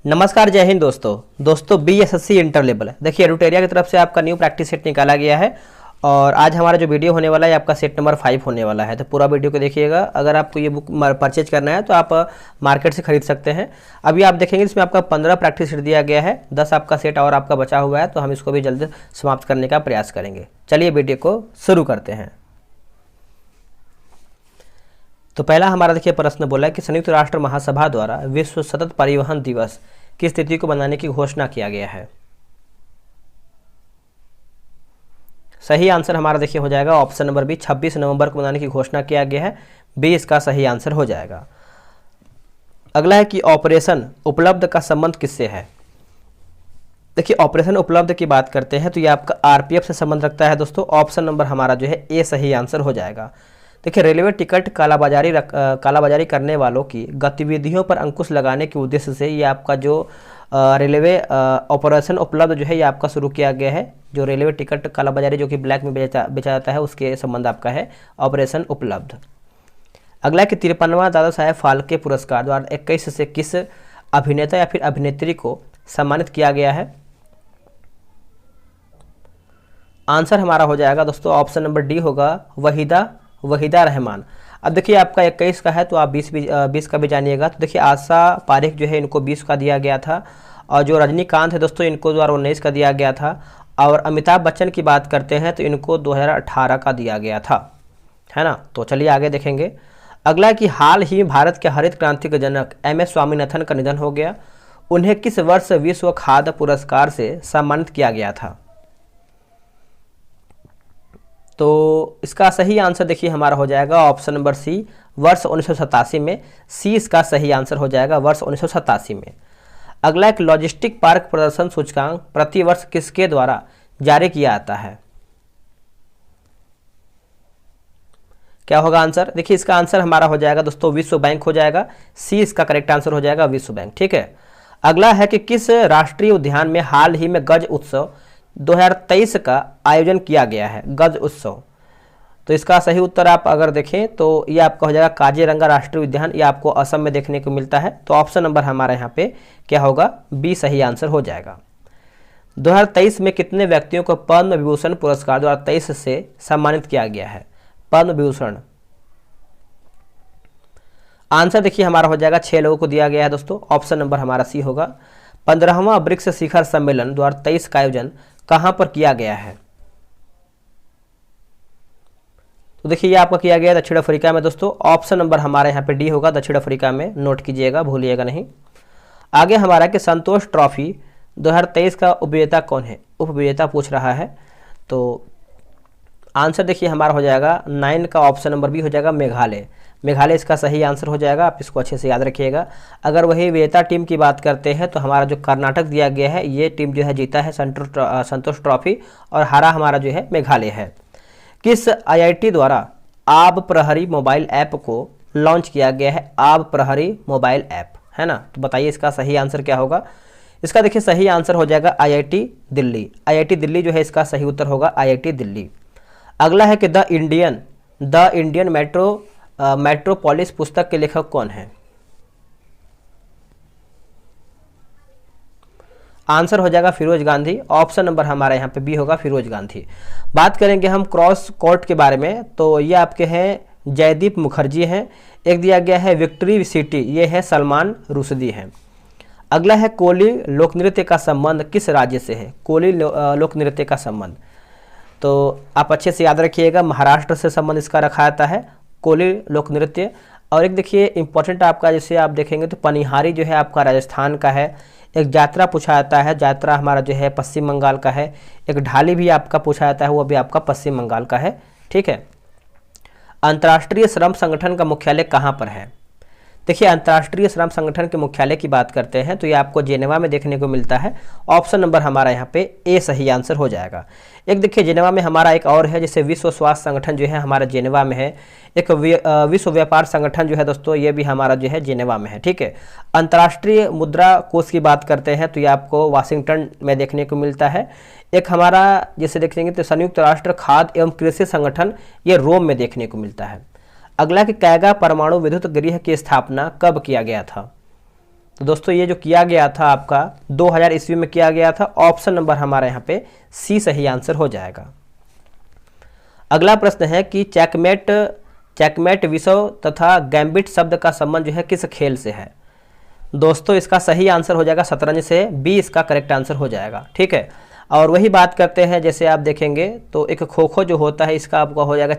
नमस्कार, जय हिंद दोस्तों बीएसएससी इंटर लेवल देखिए एडुटेरिया की तरफ से आपका न्यू प्रैक्टिस सेट निकाला गया है। और आज हमारा जो वीडियो होने वाला है आपका सेट नंबर 5 होने वाला है, तो पूरा वीडियो को देखिएगा। अगर आपको ये बुक परचेज करना है तो आप मार्केट से खरीद सकते हैं। अभी आप देखेंगे इसमें आपका 15 प्रैक्टिस सेट दिया गया है, 10 आपका सेट और आपका बचा हुआ है, तो हम इसको भी जल्द समाप्त करने का प्रयास करेंगे। चलिए वीडियो को शुरू करते हैं। तो पहला हमारा देखिए प्रश्न बोला है कि संयुक्त राष्ट्र महासभा द्वारा विश्व सतत परिवहन दिवस किस तिथि को मनाने की घोषणा किया गया है। सही आंसर हमारा देखिए हो जाएगा ऑप्शन नंबर बी, 26 नवंबर को मनाने की घोषणा किया गया है। बी इसका सही आंसर हो जाएगा। अगला है कि ऑपरेशन उपलब्ध का संबंध किससे है। देखिए ऑपरेशन उपलब्ध की बात करते हैं तो ये आपका आरपीएफ से संबंध रखता है दोस्तों। ऑप्शन नंबर हमारा जो है ए सही आंसर हो जाएगा। देखिए रेलवे टिकट कालाबाजारी करने वालों की गतिविधियों पर अंकुश लगाने के उद्देश्य से ये आपका जो रेलवे ऑपरेशन उपलब्ध जो है ये आपका शुरू किया गया है। जो रेलवे टिकट कालाबाजारी जो कि ब्लैक में बेचा जाता है उसके संबंध आपका है ऑपरेशन उपलब्ध। अगला कि 53वां दादा साहेब फाल्के पुरस्कार 2021 से किस अभिनेता या फिर अभिनेत्री को सम्मानित किया गया है। आंसर हमारा हो जाएगा दोस्तों ऑप्शन नंबर डी होगा वहीदा रहमान। अब देखिए आपका 21 का है तो आप 20 का भी जानिएगा। तो देखिए आशा पारेख जो है इनको 20 का दिया गया था, और जो रजनीकांत है दोस्तों इनको 2019 का दिया गया था, और अमिताभ बच्चन की बात करते हैं तो इनको 2018 का दिया गया था, है ना। तो चलिए आगे देखेंगे। अगला कि हाल ही भारत के हरित क्रांति के जनक MS स्वामीनाथन का निधन हो गया। उन्हें किस वर्ष विश्व खाद्य पुरस्कार से सम्मानित किया गया था। तो इसका सही आंसर देखिए हमारा हो जाएगा ऑप्शन नंबर सी, वर्ष 1987 में। सी इसका सही आंसर हो जाएगा वर्ष 1987 में। अगला एक लॉजिस्टिक पार्क प्रदर्शन सूचकांक प्रतिवर्ष किसके द्वारा जारी किया जाता है। क्या होगा आंसर। देखिए इसका आंसर हमारा हो जाएगा दोस्तों विश्व बैंक हो जाएगा। सी इसका करेक्ट आंसर हो जाएगा विश्व बैंक, ठीक है। अगला है कि किस राष्ट्रीय उद्यान में हाल ही में गज उत्सव 2023 का आयोजन किया गया है। गज उत्सव, तो इसका सही उत्तर आप अगर देखें तो ये आपका हो जाएगा काजीरंगा राष्ट्रीय उद्यान। ये आपको असम में देखने को मिलता है। तो ऑप्शन नंबर हमारा यहाँ पे क्या होगा, बी सही आंसर हो जाएगा। 2023 में कितने व्यक्तियों को पद्म विभूषण पुरस्कार 2023 से सम्मानित किया गया है। पद्म विभूषण आंसर देखिए हमारा हो जाएगा 6 लोगों को दिया गया है दोस्तों। ऑप्शन नंबर हमारा सी होगा। 15वां ब्रिक्स शिखर सम्मेलन 2023 का आयोजन कहां पर किया गया है। तो देखिए ये आपका किया गया दक्षिण अफ्रीका में दोस्तों। ऑप्शन नंबर हमारे यहाँ पे डी होगा, दक्षिण अफ्रीका में, नोट कीजिएगा, भूलिएगा नहीं। आगे हमारा कि संतोष ट्रॉफी 2023 का उपविजेता कौन है। उपविजेता पूछ रहा है, तो आंसर देखिए हमारा हो जाएगा 9 का ऑप्शन नंबर बी हो जाएगा मेघालय। मेघालय इसका सही आंसर हो जाएगा। आप इसको अच्छे से याद रखिएगा। अगर वही विजेता टीम की बात करते हैं तो हमारा जो कर्नाटक दिया गया है ये टीम जो है जीता है संतोष ट्रॉफी, और हारा हमारा जो है मेघालय है। किस IIT द्वारा आब प्रहरी मोबाइल ऐप को लॉन्च किया गया है। आब प्रहरी मोबाइल ऐप, है ना। तो बताइए इसका सही आंसर क्या होगा। इसका देखिए सही आंसर हो जाएगा IIT दिल्ली। IIT दिल्ली जो है इसका सही उत्तर होगा IIT दिल्ली। अगला है कि द इंडियन मेट्रोपोलिस पुस्तक के लेखक कौन है। आंसर हो जाएगा फिरोज गांधी। ऑप्शन नंबर हमारा यहाँ पे बी होगा फिरोज गांधी। बात करेंगे हम क्रॉस कोर्ट के बारे में, तो ये आपके हैं जयदीप मुखर्जी हैं। एक दिया गया है विक्ट्री सिटी, ये है सलमान रुश्दी हैं। अगला है कोली लोक नृत्य का संबंध किस राज्य से है। कोली लोक नृत्य का संबंध, तो आप अच्छे से याद रखिएगा, महाराष्ट्र से संबंध इसका रखा जाता है कोली लोक नृत्य। और एक देखिए इंपॉर्टेंट आपका जैसे आप देखेंगे तो पनिहारी जो है आपका राजस्थान का है। एक यात्रा पूछा जाता है, यात्रा हमारा जो है पश्चिम बंगाल का है। एक ढाली भी आपका पूछा जाता है, वो भी आपका पश्चिम बंगाल का है, ठीक है। अंतर्राष्ट्रीय श्रम संगठन का मुख्यालय कहाँ पर है। देखिए अंतर्राष्ट्रीय श्रम संगठन के मुख्यालय की बात करते हैं तो ये आपको जेनेवा में देखने को मिलता है। ऑप्शन नंबर हमारा यहाँ पे ए सही आंसर हो जाएगा। एक देखिए जेनेवा में हमारा एक और है, जैसे विश्व स्वास्थ्य संगठन जो है हमारा जेनेवा में है। एक विश्व व्यापार संगठन जो है दोस्तों ये भी हमारा जो है जेनेवा में है, ठीक है। अंतर्राष्ट्रीय मुद्रा कोष की बात करते हैं तो ये आपको वाशिंगटन में देखने को मिलता है। एक हमारा जैसे देखेंगे तो संयुक्त राष्ट्र खाद्य एवं कृषि संगठन ये रोम में देखने को मिलता है। अगला कि कैगा परमाणु विद्युत गृह की स्थापना कब किया गया था। तो दोस्तों ये जो किया गया था आपका 2000 ईस्वी में किया गया था। ऑप्शन नंबर हमारा यहाँ पे सी सही आंसर हो जाएगा। अगला प्रश्न है कि चेकमेट विषय तथा गैम्बिट शब्द का संबंध जो है किस खेल से है। दोस्तों इसका सही आंसर हो जाएगा शतरंज से, बी इसका करेक्ट आंसर हो जाएगा। ठीक है, और वही बात करते हैं, जैसे आप देखेंगे तो एक खो खो जो होता है इसका आपको हो जाएगा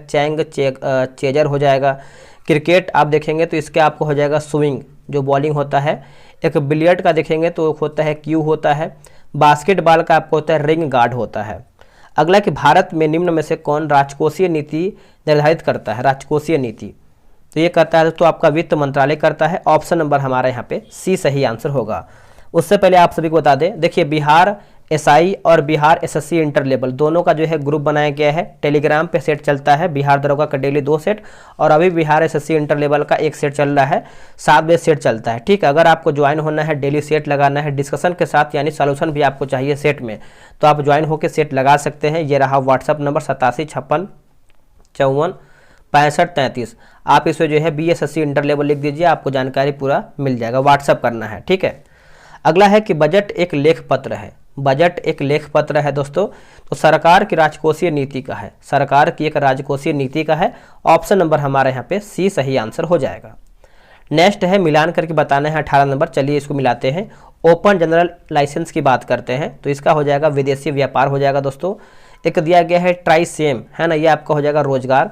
चेजर हो जाएगा। क्रिकेट आप देखेंगे तो इसके आपको हो जाएगा स्विंग जो बॉलिंग होता है। एक बिलियर्ड का देखेंगे तो होता है क्यू होता है। बास्केटबॉल का आपको होता है रिंग गार्ड होता है। अगला कि भारत में निम्न में से कौन राजकोषीय नीति निर्धारित करता है। राजकोषीय नीति तो ये करता है तो आपका वित्त मंत्रालय करता है। ऑप्शन नंबर हमारा यहाँ पे सी सही आंसर होगा। उससे पहले आप सभी को बता दें, देखिए बिहार एसआई और बिहार एसएससी इंटर लेवल दोनों का जो है ग्रुप बनाया गया है। टेलीग्राम पे सेट चलता है, बिहार दरोगा का डेली 2 सेट और अभी बिहार एसएससी इंटर लेवल का 1 सेट चल रहा है। 7 बजे सेट चलता है। ठीक है, अगर आपको ज्वाइन होना है, डेली सेट लगाना है डिस्कशन के साथ, यानी सोल्यूशन भी आपको चाहिए सेट में, तो आप ज्वाइन होकर सेट लगा सकते हैं। ये रहा व्हाट्सअप नंबर 8756546533। आप इसमें जो है BSSC इंटर लेवल लिख दीजिए, आपको जानकारी पूरा मिल जाएगा। व्हाट्सअप करना है। ठीक है, अगला है कि बजट एक लेख पत्र है। बजट एक लेख पत्र है दोस्तों, तो सरकार की राजकोषीय नीति का है। सरकार की एक राजकोषीय नीति का है। ऑप्शन नंबर हमारे यहाँ पे सी सही आंसर हो जाएगा। नेक्स्ट है मिलान करके बताना है 18 नंबर। चलिए इसको मिलाते हैं। ओपन जनरल लाइसेंस की बात करते हैं तो इसका हो जाएगा विदेशी व्यापार हो जाएगा दोस्तों। एक दिया गया है ट्राइसेम है ना, ये आपका हो जाएगा रोजगार।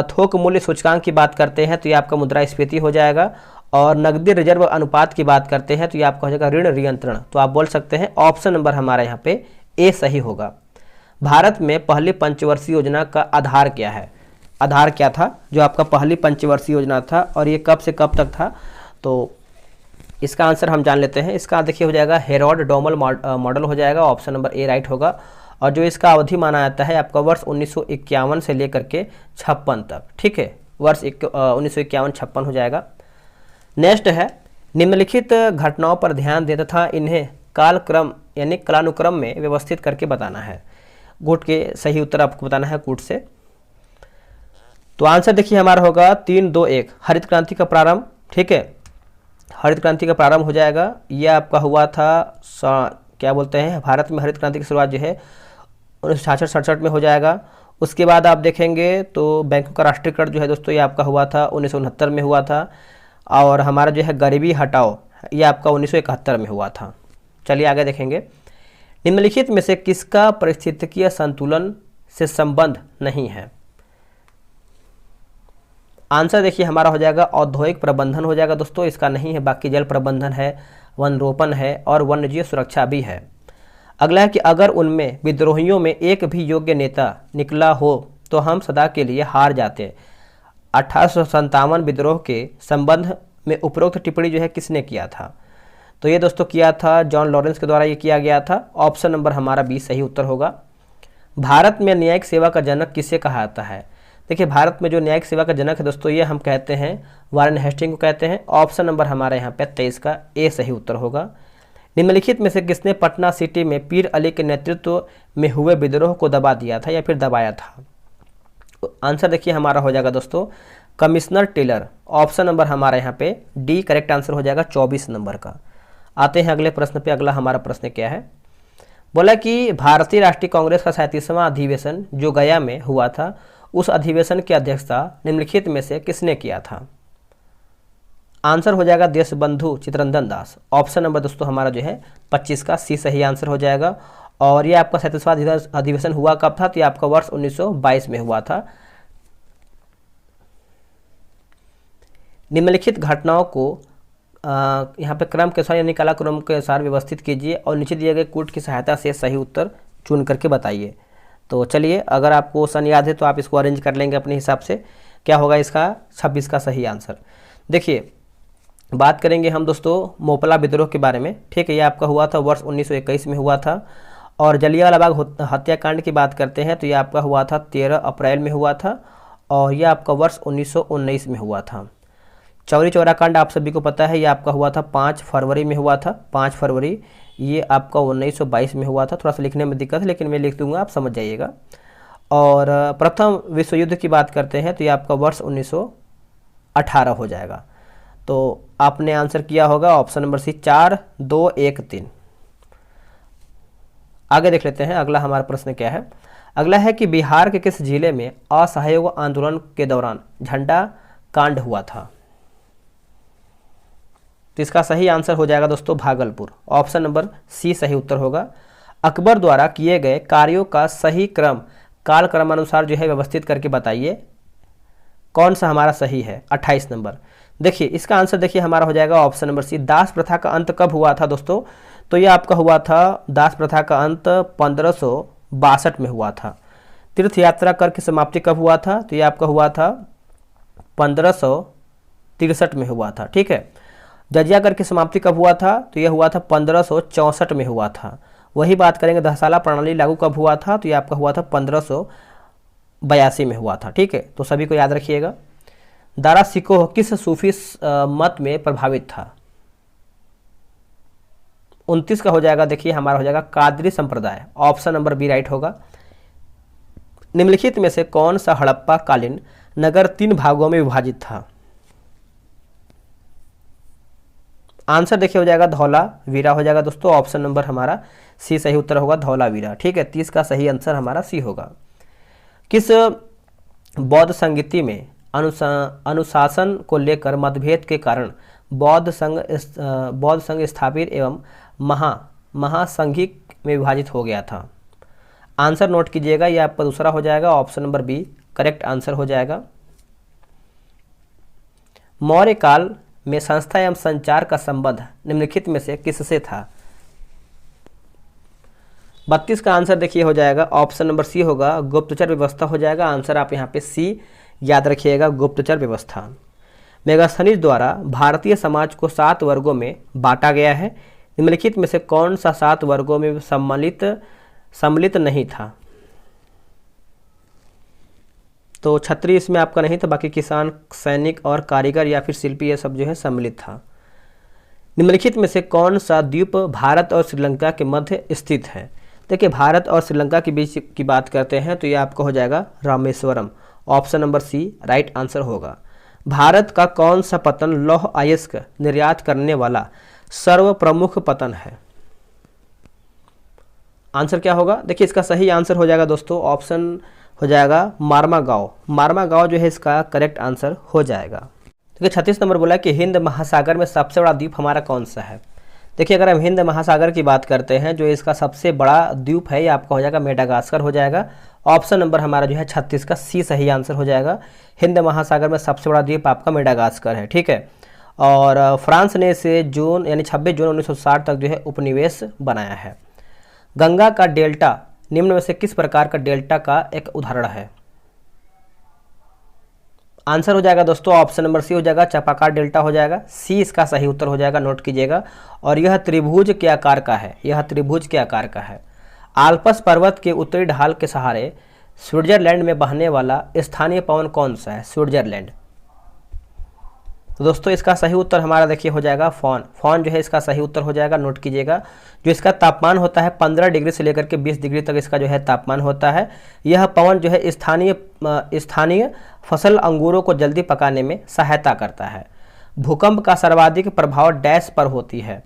थोक मूल्य सूचकांक की बात करते हैं तो ये आपका मुद्रास्फीति हो जाएगा। और नकदी रिजर्व अनुपात की बात करते हैं तो ये आपका हो जाएगा ऋण नियंत्रण। तो आप बोल सकते हैं ऑप्शन नंबर हमारा यहाँ पे ए सही होगा। भारत में पहली पंचवर्षीय योजना का आधार क्या है। आधार क्या था जो आपका पहली पंचवर्षीय योजना था और ये कब से कब तक था, तो इसका आंसर हम जान लेते हैं। इसका देखिए हो जाएगा हेरोल्ड डोमल मॉडल हो जाएगा। ऑप्शन नंबर ए राइट होगा। और जो इसका अवधि माना जाता है आपका वर्ष 1951 से लेकर के 56 तक। ठीक है, वर्ष 1951-56 हो जाएगा। नेक्स्ट है निम्नलिखित घटनाओं पर ध्यान दें तथा इन्हें कालक्रम यानी कालानुक्रम में व्यवस्थित करके बताना है। गुट के सही उत्तर आपको बताना है कूट से। तो आंसर देखिए हमारा होगा 3-2-1 हरित क्रांति का प्रारंभ। ठीक है, हरित क्रांति का प्रारंभ हो जाएगा। यह आपका हुआ था क्या बोलते हैं, भारत में हरित क्रांति की शुरुआत जो है 1966-67 में हो जाएगा। उसके बाद आप देखेंगे तो बैंकों का राष्ट्रीयकरण जो है दोस्तों ये आपका हुआ था 1969 में हुआ था। और हमारा जो है गरीबी हटाओ ये आपका 1971 में हुआ था। चलिए आगे देखेंगे। निम्नलिखित में से किसका पारिस्थितिकीय संतुलन से संबंध नहीं है। आंसर देखिए हमारा हो जाएगा औद्योगिक प्रबंधन हो जाएगा दोस्तों, इसका नहीं है। बाकी जल प्रबंधन है, वन रोपण है और वन्यजीव सुरक्षा भी है। अगला है कि अगर उनमें विद्रोहियों में एक भी योग्य नेता निकला हो तो हम सदा के लिए हार जाते। 1857 विद्रोह के संबंध में उपरोक्त टिप्पणी जो है किसने किया था, तो ये दोस्तों किया था जॉन लॉरेंस के द्वारा ये किया गया था। ऑप्शन नंबर हमारा बी सही उत्तर होगा। भारत में न्यायिक सेवा का जनक किसे कहा जाता है। देखिए भारत में जो न्यायिक सेवा का जनक है दोस्तों ये हम कहते हैं वारेन हेस्टिंग को कहते हैं। ऑप्शन नंबर हमारे यहाँ पे 23 का ए सही उत्तर होगा। निम्नलिखित में से किसने पटना सिटी में पीर अली के नेतृत्व में हुए विद्रोह को दबा दिया था या फिर दबाया था। आंसर देखिए हमारा हो जाएगा दोस्तों कमिश्नर टेलर। ऑप्शन नंबर हमारा यहाँ पे डी करेक्ट आंसर हो जाएगा 24 नंबर का। आते हैं अगले प्रश्न पे। अगला हमारा प्रश्न क्या है, बोला कि भारतीय राष्ट्रीय कांग्रेस का 37वां अधिवेशन जो गया में हुआ था उस अधिवेशन की अध्यक्षता निम्नलिखित में से किसने किया था। आंसर हो जाएगा देशबंधु चित्तरंजन दास। ऑप्शन नंबर दोस्तों हमारा जो है 25 का सी सही आंसर हो जाएगा। और ये आपका 37वां अधिवेशन हुआ कब था, तो ये आपका वर्ष 1922 में हुआ था। निम्नलिखित घटनाओं को यहाँ पे क्रम के अनुसार यानी कालाक्रम के अनुसार व्यवस्थित कीजिए और नीचे दिए गए कूट की सहायता से सही उत्तर चुन करके बताइए। तो चलिए अगर आपको क्वेश्चन याद है तो आप इसको अरेंज कर लेंगे अपने हिसाब से। क्या होगा इसका 26 का सही आंसर। देखिए बात करेंगे हम दोस्तों मोपला विद्रोह के बारे में। ठीक है, ये आपका हुआ था वर्ष 1921 में हुआ था। और जलियांवाला बाग हत्याकांड की बात करते हैं तो ये आपका हुआ था 13 अप्रैल में हुआ था और यह आपका वर्ष 1919 में हुआ था। चौरी चौरा कांड आप सभी को पता है, ये आपका हुआ था 5 फरवरी में हुआ था। 5 फरवरी ये आपका 1922 में हुआ था। थोड़ा सा लिखने में दिक्कत है लेकिन मैं लिख दूंगा, आप समझ जाइएगा। और प्रथम विश्व युद्ध की बात करते हैं तो ये आपका वर्ष 1918 हो जाएगा। तो आपने आंसर किया होगा ऑप्शन नंबर सी 4 2 1 3। आगे देख लेते हैं अगला हमारा प्रश्न क्या है। अगला है कि बिहार के किस जिले में असहयोग आंदोलन के दौरान झंडा कांड हुआ था। तो इसका सही आंसर हो जाएगा दोस्तों भागलपुर, ऑप्शन नंबर सी सही उत्तर होगा। अकबर द्वारा किए गए कार्यों का सही क्रम काल क्रमानुसार जो है व्यवस्थित करके बताइए, कौन सा हमारा सही है। 28 नंबर। देखिए इसका आंसर देखिए हमारा हो जाएगा ऑप्शन नंबर सी। दास प्रथा का अंत कब हुआ था दोस्तों, तो ये आपका हुआ था दास प्रथा का अंत 1562 में हुआ था। तीर्थ यात्रा कर की समाप्ति कब हुआ था, तो ये आपका हुआ था 1563 में हुआ था। ठीक है। जजिया कर की समाप्ति कब हुआ था, तो यह हुआ था 1564 में हुआ था। वही बात करेंगे दहसाला प्रणाली लागू कब हुआ था, तो यह आपका हुआ था 1582 में हुआ था। ठीक है, तो सभी को याद रखिएगा। दारा शिकोह किस सूफी मत में प्रभावित था। 29 का हो जाएगा देखिए हमारा हो जाएगा कादरी संप्रदाय, ऑप्शन नंबर बी राइट होगा। निम्नलिखित में से कौन सा हड़प्पा कालीन नगर 3 भागों में विभाजित था। आंसर देखिए हो जाएगा धौलावीरा हो जाएगा दोस्तों, ऑप्शन नंबर हमारा सी सही उत्तर होगा धौलावीरा। ठीक है, 30 का सही आंसर हमारा सी होगा। किस बौद्ध संगीति में अनुशासन को लेकर मतभेद के कारण बौद्ध संघ स्थापित एवं महासंघिक में विभाजित हो गया था। आंसर नोट कीजिएगा, यह आपका दूसरा हो जाएगा, option number B correct answer हो जाएगा। मौर्य काल में संस्था एवं संचार का संबंध निम्नलिखित में से किससे था। 32 का आंसर देखिए हो जाएगा ऑप्शन नंबर सी होगा, गुप्तचर व्यवस्था हो जाएगा। आंसर आप यहाँ पे सी याद रखिएगा, गुप्तचर व्यवस्था। मेगास्थनीज द्वारा भारतीय समाज को 7 वर्गों में बांटा गया है। निम्नलिखित में से कौन सा 7 वर्गों में सम्मिलित नहीं था। तो छत्री इसमें आपका नहीं था, बाकी किसान, सैनिक और कारीगर या फिर शिल्पी ये सब जो है सम्मिलित था। निम्नलिखित में से कौन सा द्वीप भारत और श्रीलंका के मध्य स्थित है। देखिए भारत और श्रीलंका के बीच की बात करते हैं तो ये आपका हो जाएगा Rameswaram, option number C right answer होगा। भारत का कौन सा पतन लौह अयस्क निर्यात करने वाला सर्व प्रमुख पतन है। आंसर क्या होगा, देखिए इसका सही आंसर हो जाएगा दोस्तों, ऑप्शन हो जाएगा मारमा गाँव। मारमा गाँव जो है इसका करेक्ट आंसर हो जाएगा। देखिए 36 नंबर बोला कि हिंद महासागर में सबसे बड़ा द्वीप हमारा कौन सा है। देखिए अगर हम हिंद महासागर की बात करते हैं जो इसका सबसे बड़ा द्वीप है ये आपका हो जाएगा मेडागास्कर हो जाएगा। ऑप्शन नंबर हमारा जो है 36 का सी सही आंसर हो जाएगा। हिंद महासागर में सबसे बड़ा द्वीप आपका मेडागास्कर है। ठीक है, और फ्रांस ने इसे जून यानी 26 जून 1960 तक जो है उपनिवेश बनाया है। गंगा का डेल्टा निम्न में से किस प्रकार का डेल्टा का एक उदाहरण है। आंसर हो जाएगा दोस्तों ऑप्शन नंबर सी हो जाएगा, चापाकार डेल्टा हो जाएगा। सी इसका सही उत्तर हो जाएगा, नोट कीजिएगा। और यह त्रिभुज के आकार का है, यह त्रिभुज के आकार का है। आल्प्स पर्वत के उत्तरी ढाल के सहारे स्विट्जरलैंड में बहने वाला स्थानीय पवन कौन सा है, स्विट्जरलैंड। तो दोस्तों इसका सही उत्तर हमारा देखिए हो जाएगा फॉन। फॉन जो है इसका सही उत्तर हो जाएगा, नोट कीजिएगा। जो इसका तापमान होता है 15 डिग्री से लेकर के 20 डिग्री तक इसका जो है तापमान होता है। यह पवन जो है स्थानीय फसल अंगूरों को जल्दी पकाने में सहायता करता है। भूकंप का सर्वाधिक प्रभाव डैश पर होती है।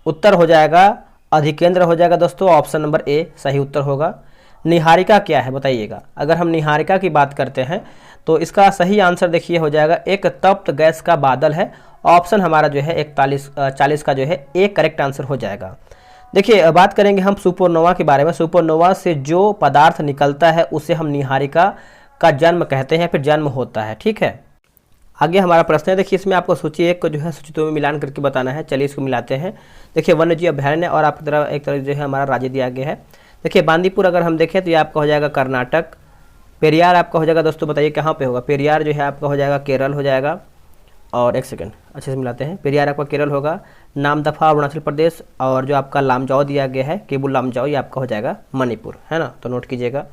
उत्तर हो जाएगा अधिकेंद्र हो जाएगा दोस्तों, ऑप्शन नंबर ए सही उत्तर होगा। निहारिका क्या है बताइएगा। अगर हम निहारिका की बात करते हैं तो इसका सही आंसर देखिए हो जाएगा एक तप्त गैस का बादल है। ऑप्शन हमारा जो है 40 का जो है एक करेक्ट आंसर हो जाएगा। देखिए बात करेंगे हम सुपरनोवा के बारे में। सुपरनोवा से जो पदार्थ निकलता है उसे हम निहारिका का जन्म कहते हैं, फिर जन्म होता है। ठीक है, आगे हमारा प्रश्न है। देखिए इसमें आपको सूची 1 को जो है सूची 2 में मिलान करके बताना है। चलिए इसको मिलाते हैं। देखिए वन्यजीव अभयारण्य और आपकी तरफ एक तरफ जो है हमारा राज्य दिया गया है। देखिए बांदीपुर अगर हम देखें तो ये आपका हो जाएगा कर्नाटक। पेरियार आपका हो जाएगा दोस्तों, बताइए कहाँ पे होगा। पेरियार जो है आपका हो जाएगा केरल हो जाएगा। और एक सेकंड अच्छे से मिलाते हैं। पेरियार आपका केरल होगा। नामदफा अरुणाचल प्रदेश, और जो आपका लामजाओ दिया गया है केबुल लामजाओ ये आपका हो जाएगा मणिपुर, है ना, तो नोट कीजिएगा।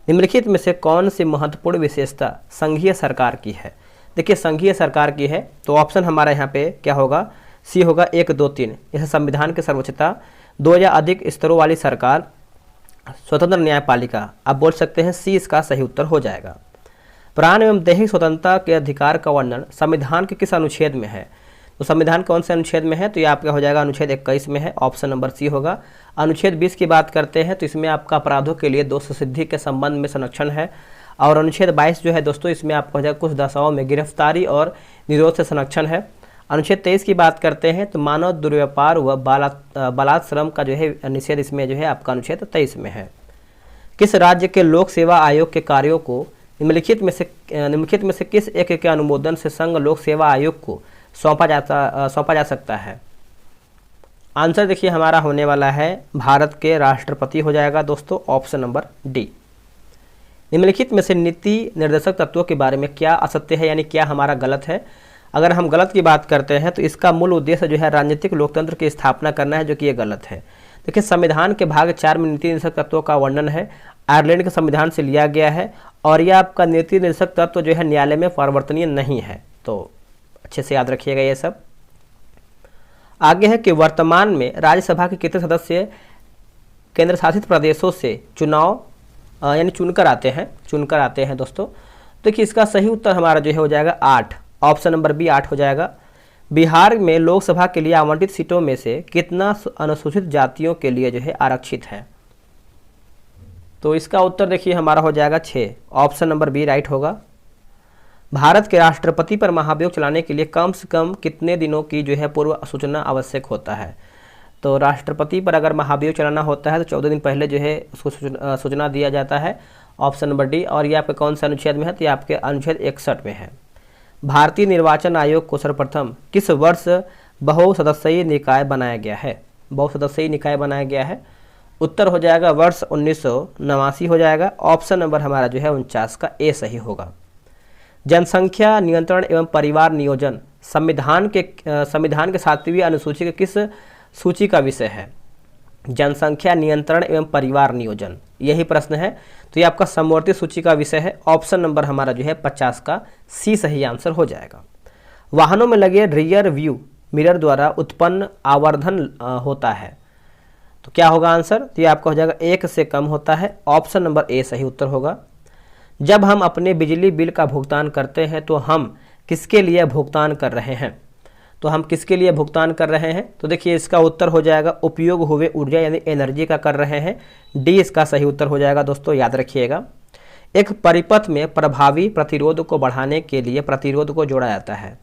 निम्नलिखित में से कौन सी महत्वपूर्ण विशेषता संघीय सरकार की है। देखिए संघीय सरकार की है तो ऑप्शन हमारा यहाँ पे क्या होगा, सी होगा 1 2 3। जैसे संविधान की सर्वोच्चता, 2 या अधिक स्तरों वाली सरकार, स्वतंत्र न्यायपालिका। आप बोल सकते हैं सी इसका सही उत्तर हो जाएगा। प्राण एवं दैहिक स्वतंत्रता के अधिकार का वर्णन संविधान के किस अनुच्छेद में है? तो संविधान कौन से अनुच्छेद में है? तो ये आपका हो जाएगा अनुच्छेद 21 में है, ऑप्शन नंबर सी होगा। अनुच्छेद 20 की बात करते हैं तो इसमें आपका अपराधों के लिए दोष सिद्धि के संबंध में संरक्षण है। और अनुच्छेद 22 जो है दोस्तों, इसमें आपका हो जाएगा कुछ दशाओं में गिरफ्तारी और निरोध से संरक्षण है। अनुच्छेद 23 की बात करते हैं तो मानव दुर्व्यापार व बालात श्रम का जो है निषेध इसमें जो है आपका अनुच्छेद 23 में है। किस राज्य के लोक सेवा आयोग के कार्यों को निम्नलिखित में से किस एक के अनुमोदन से संघ लोक सेवा आयोग को सौंपा जा सकता है? आंसर देखिए हमारा होने वाला है भारत के राष्ट्रपति हो जाएगा दोस्तों, ऑप्शन नंबर डी। निम्नलिखित में से नीति निर्देशक तत्वों के बारे में क्या असत्य है, यानी क्या हमारा गलत है? अगर हम गलत की बात करते हैं तो इसका मूल उद्देश्य जो है राजनीतिक लोकतंत्र की स्थापना करना है, जो कि ये गलत है। देखिए संविधान के भाग 4 में नीति निर्देशक तत्वों का वर्णन है, आयरलैंड के संविधान से लिया गया है, और यह आपका नीति निर्देशक तत्व जो है न्यायालय में परिवर्तनीय नहीं है। तो अच्छे से याद रखिएगा ये सब। आगे है कि वर्तमान में राज्यसभा के कितने सदस्य केंद्र शासित प्रदेशों से चुनाव यानी चुनकर आते हैं दोस्तों। देखिए इसका सही उत्तर हमारा जो है हो जाएगा 8, ऑप्शन नंबर बी 8 हो जाएगा। बिहार में लोकसभा के लिए आवंटित सीटों में से कितना अनुसूचित जातियों के लिए जो है आरक्षित है? तो इसका उत्तर देखिए हमारा हो जाएगा 6, ऑप्शन नंबर बी राइट होगा। भारत के राष्ट्रपति पर महाभियोग चलाने के लिए कम से कम कितने दिनों की जो है पूर्व सूचना आवश्यक होता है? तो राष्ट्रपति पर अगर महाभियोग चलाना होता है तो 14 दिन पहले जो है उसको सूचना दिया जाता है, ऑप्शन नंबर डी। और ये आपके कौन सा अनुच्छेद में है? तो ये आपके अनुच्छेद 61 में है। भारतीय निर्वाचन आयोग को सर्वप्रथम किस वर्ष बहुसदस्यीय निकाय बनाया गया है? उत्तर हो जाएगा वर्ष 1989 हो जाएगा, ऑप्शन नंबर हमारा जो है 49 का ए सही होगा। जनसंख्या नियंत्रण एवं परिवार नियोजन संविधान के 7वीं अनुसूची के किस सूची का विषय है? जनसंख्या नियंत्रण एवं परिवार नियोजन, यही प्रश्न है। तो ये आपका समवर्ती सूची का विषय है, ऑप्शन नंबर हमारा जो है 50 का सी सही आंसर हो जाएगा। वाहनों में लगे रियर व्यू मिरर द्वारा उत्पन्न आवर्धन होता है, तो क्या होगा आंसर? तो ये आपका हो जाएगा 1 से कम होता है, ऑप्शन नंबर ए सही उत्तर होगा। जब हम अपने बिजली बिल का भुगतान करते हैं तो हम किसके लिए भुगतान कर रहे हैं? तो देखिए इसका उत्तर हो जाएगा उपयोग हुए ऊर्जा यानी एनर्जी का कर रहे हैं, डी इसका सही उत्तर हो जाएगा दोस्तों, याद रखिएगा। एक परिपथ में प्रभावी प्रतिरोध को बढ़ाने के लिए प्रतिरोध को जोड़ा जाता है,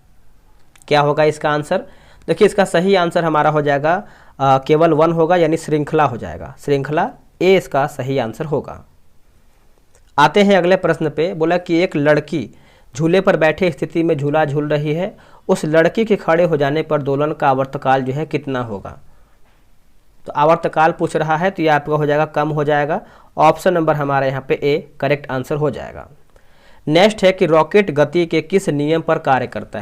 क्या होगा इसका आंसर? देखिए इसका सही आंसर हमारा हो जाएगा केवल 1 होगा, यानी श्रृंखला हो जाएगा, श्रृंखला ए इसका सही आंसर होगा। आते हैं अगले प्रश्न पे। बोला कि एक लड़की झूले पर बैठे स्थिति में झूला झूल रही है, उस लड़की के खड़े हो जाने पर दोलन का आवर्तकाल जो है कितना होगा? तो आवर्तकाल पूछ रहा है, तो ये आपका हो जाएगा कम हो जाएगा, ऑप्शन नंबर हमारा यहाँ पे ए करेक्ट आंसर हो जाएगा। नेक्स्ट है कि रॉकेट गति के किस नियम पर कार्य करता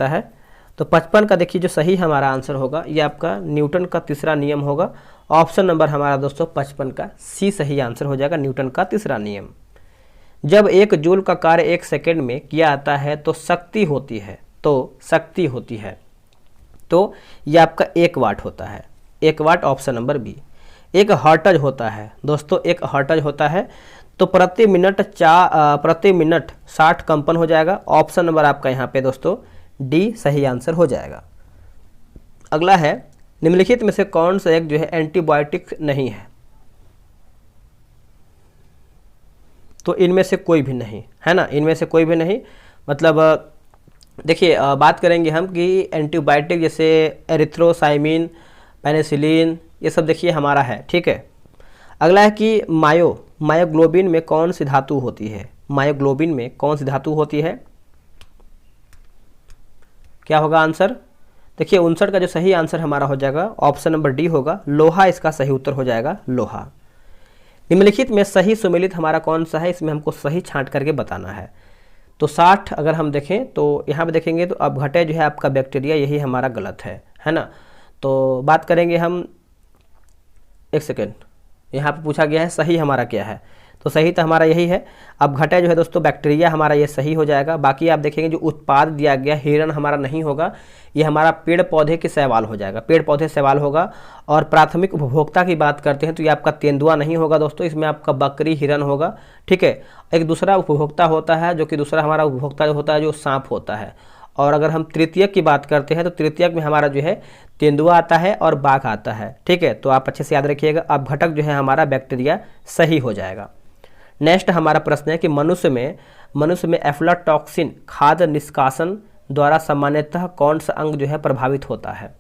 है? तो 55 का देखिए जो सही हमारा आंसर होगा ये आपका न्यूटन का तीसरा नियम होगा, ऑप्शन नंबर हमारा दोस्तों 55 का सी सही आंसर हो जाएगा, न्यूटन का तीसरा नियम। जब 1 जूल का कार्य 1 सेकेंड में किया जाता है तो शक्ति होती है, तो ये आपका 1 वाट होता है, 1 वाट ऑप्शन नंबर बी। एक हर्ट्ज होता है दोस्तों, तो प्रति मिनट 60 कंपन हो जाएगा, ऑप्शन नंबर आपका यहाँ पे दोस्तों डी सही आंसर हो जाएगा। अगला है निम्नलिखित में से कौन सा एक जो है एंटीबायोटिक नहीं है? तो इनमें से कोई भी नहीं है ना, इनमें से कोई भी नहीं। मतलब देखिए बात करेंगे हम कि एंटीबायोटिक जैसे एरिथ्रोसाइमिन, पेनिसिलिन, ये सब देखिए हमारा है, ठीक है। अगला है कि मायोग्लोबिन में कौन सी धातु होती है? क्या होगा आंसर? देखिए 59 का जो सही आंसर हमारा हो जाएगा ऑप्शन नंबर डी होगा, लोहा इसका सही उत्तर हो जाएगा, लोहा। निम्नलिखित में सही सुमेलित हमारा कौन सा है? इसमें हमको सही छांट करके बताना है। तो 60 अगर हम देखें तो यहाँ पे देखेंगे तो अपघटे जो है आपका बैक्टीरिया, यही हमारा गलत है ना। तो बात करेंगे हम, एक सेकेंड, यहाँ पे पूछा गया है सही हमारा क्या है, तो सही तो हमारा यही है। अब घटे जो है दोस्तों बैक्टीरिया, हमारा ये सही हो जाएगा। बाकी आप देखेंगे जो उत्पाद दिया गया हिरण हमारा नहीं होगा, ये हमारा पेड़ पौधे के शैवाल हो जाएगा, पेड़ पौधे शैवाल होगा। और प्राथमिक उपभोक्ता की बात करते हैं तो ये आपका तेंदुआ नहीं होगा दोस्तों, इसमें आपका बकरी हिरण होगा, ठीक है। एक दूसरा उपभोक्ता होता है जो कि दूसरा हमारा उपभोक्ता जो होता है जो सांप होता है। और अगर हम तृतीयक की बात करते हैं तो तृतीयक में हमारा जो है तेंदुआ आता है और बाघ आता है, ठीक है। तो आप अच्छे से याद रखिएगा। अब घटक जो है हमारा बैक्टीरिया सही हो जाएगा। नेक्स्ट हमारा प्रश्न है कि मनुष्य में एफ्लाटॉक्सिन खाद्य निष्कासन द्वारा सामान्यतः कौन सा अंग जो है प्रभावित होता है।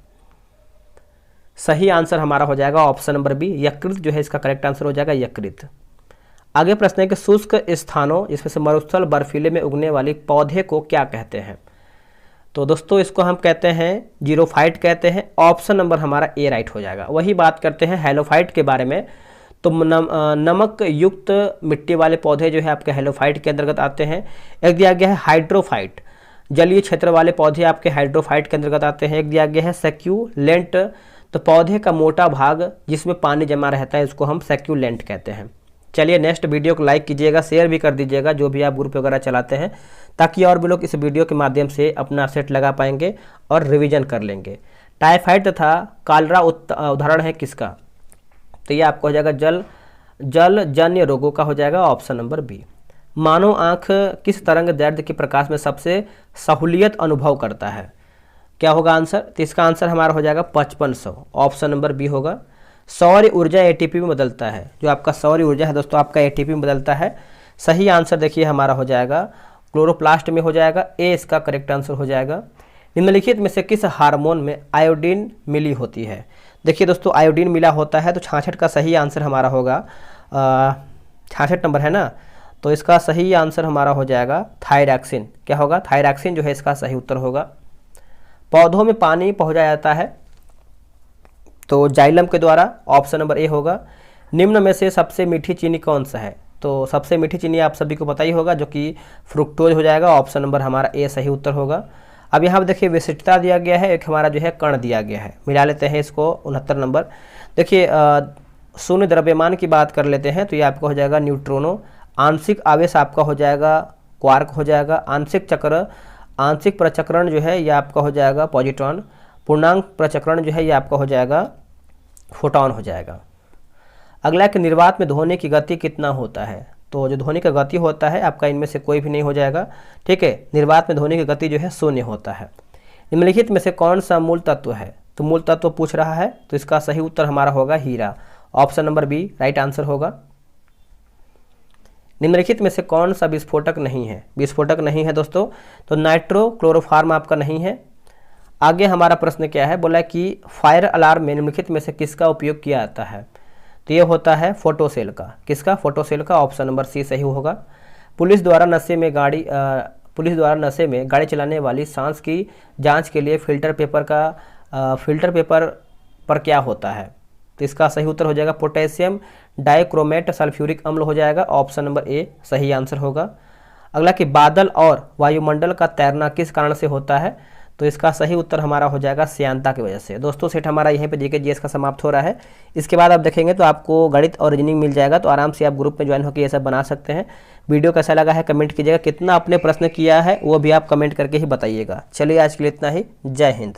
सही आंसर हमारा हो जाएगा ऑप्शन नंबर बी, यकृत जो है इसका करेक्ट आंसर हो जाएगा, यकृत। आगे प्रश्न है कि शुष्क स्थानों जिसमें से मरुस्थल बर्फीले में उगने वाली पौधे को क्या कहते हैं। तो दोस्तों इसको हम कहते हैं जीरोफाइट कहते हैं। ऑप्शन नंबर हमारा ए राइट हो जाएगा। वही बात करते हैं हेलोफाइट के बारे में। तो नमक युक्त मिट्टी वाले पौधे जो है आपके हेलोफाइट के अंतर्गत आते हैं। एक दिया गया है हाइड्रोफाइट, जलीय क्षेत्र वाले पौधे आपके हाइड्रोफाइट के अंतर्गत आते हैं। एक दिया गया है सैक्यूलेंट, तो पौधे का मोटा भाग जिसमें पानी जमा रहता है उसको हम सैक्यूलेंट कहते हैं। चलिए नेक्स्ट वीडियो को लाइक कीजिएगा, शेयर भी कर दीजिएगा जो भी आप ग्रुप वगैरह चलाते हैं, ताकि और भी लोग इस वीडियो के माध्यम से अपना सेट लगा पाएंगे और रिवीजन कर लेंगे। टाइफाइड तथा कालरा उदाहरण है किसका। तो ये आपको हो जाएगा जल जन्य रोगों का हो जाएगा, ऑप्शन नंबर बी। मानव आँख किस तरंग दैर्ध्य के प्रकाश में सबसे सहूलियत अनुभव करता है, क्या होगा आंसर। तो इसका आंसर हमारा हो जाएगा 5500, ऑप्शन नंबर बी होगा। सौर ऊर्जा एटीपी में बदलता है, जो आपका सौर ऊर्जा है दोस्तों आपका एटीपी में बदलता है। सही आंसर देखिए हमारा हो जाएगा क्लोरोप्लास्ट में हो जाएगा, ए इसका करेक्ट आंसर हो जाएगा। निम्नलिखित में से किस हार्मोन में आयोडीन मिली होती है। देखिए दोस्तों आयोडीन मिला होता है, तो 66 का सही आंसर हमारा होगा 66 नंबर है ना, तो इसका सही आंसर हमारा हो जाएगा थायरॉक्सिन। क्या होगा, थायरॉक्सिन जो है इसका सही उत्तर होगा। पौधों में पानी पहुँचाया जाता है तो जाइलम के द्वारा, ऑप्शन नंबर ए होगा। निम्न में से सबसे मीठी चीनी कौन सा है। तो सबसे मीठी चीनी आप सभी को पता ही होगा जो कि फ्रुक्टोज हो जाएगा, ऑप्शन नंबर हमारा ए सही उत्तर होगा। अब यहाँ पर देखिए विशिष्टता दिया गया है, एक हमारा जो है कण दिया गया है, मिला लेते हैं इसको 69 नंबर। देखिए शून्य द्रव्यमान की बात कर लेते हैं तो ये आपका हो जाएगा न्यूट्रोनो। आंशिक आवेश आपका हो जाएगा क्वार्क हो जाएगा। आंशिक प्रचक्रण जो है ये आपका हो जाएगा पॉजिट्रॉन। पूर्णांक प्रचक्रण जो है ये आपका हो जाएगा फोटॉन हो जाएगा। अगला कि निर्वात में ध्वनि की गति कितना होता है। तो जो ध्वनि का गति होता है आपका इनमें से कोई भी नहीं हो जाएगा, ठीक है। निर्वात में ध्वनि की गति जो है 0 होता है। निम्नलिखित में से कौन सा मूल तत्व है। तो मूल तत्व पूछ रहा है, तो इसका सही उत्तर हमारा होगा हीरा, option number B right answer होगा। निम्नलिखित में से कौन सा विस्फोटक नहीं है। विस्फोटक नहीं है दोस्तों, तो नाइट्रोक्लोरोफॉर्म आपका नहीं है। आगे हमारा प्रश्न क्या है, बोला कि फायर अलार्म में निम्नलिखित में से किसका उपयोग किया जाता है। तो ये होता है फोटोसेल का। किसका, फोटोसेल का, ऑप्शन नंबर सी सही होगा। पुलिस द्वारा नशे में गाड़ी चलाने वाली सांस की जांच के लिए फिल्टर पेपर पर क्या होता है। तो इसका सही उत्तर हो जाएगा पोटेशियम डाइक्रोमेट सल्फ्यूरिक अम्ल हो जाएगा, ऑप्शन नंबर ए सही आंसर होगा। अगला कि बादल और वायुमंडल का तैरना किस कारण से होता है। तो इसका सही उत्तर हमारा हो जाएगा श्यानता की वजह से। दोस्तों सेट हमारा यहीं पे जीके जीएस का समाप्त हो रहा है। इसके बाद आप देखेंगे तो आपको गणित और रीजनिंग मिल जाएगा, तो आराम से आप ग्रुप में ज्वाइन होकर ये सब बना सकते हैं। वीडियो कैसा लगा है कमेंट कीजिएगा, कितना आपने प्रश्न किया है वो भी आप कमेंट करके ही बताइएगा। चलिए आज के लिए इतना ही, जय हिंद।